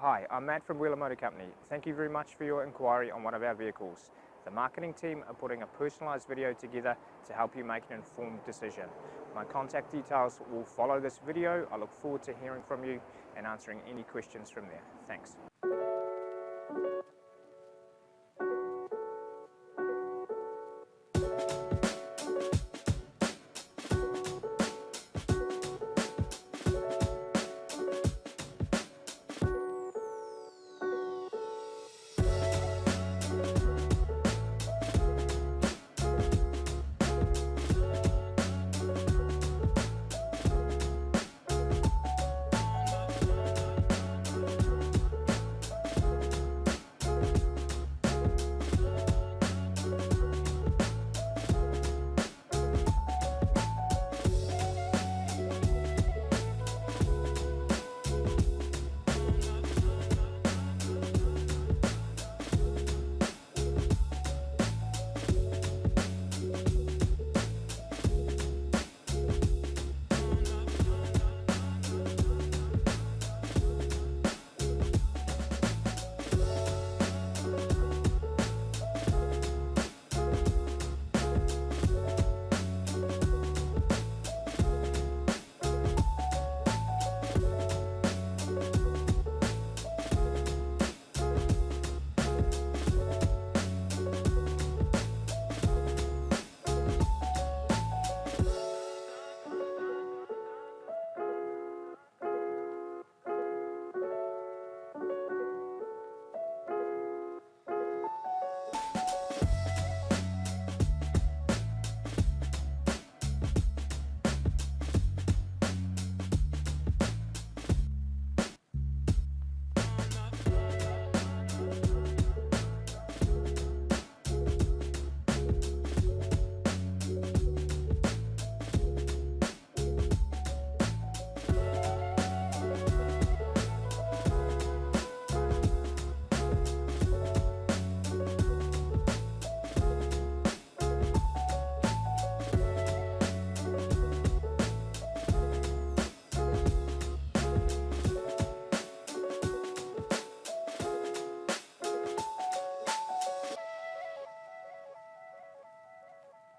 Hi, I'm Matt from Wheeler Motor Company. Thank you very much for your inquiry on one of our vehicles. The marketing team are putting a personalised video together to help you make an informed decision. My contact details will follow this video. I look forward to hearing from you and answering any questions from there. Thanks.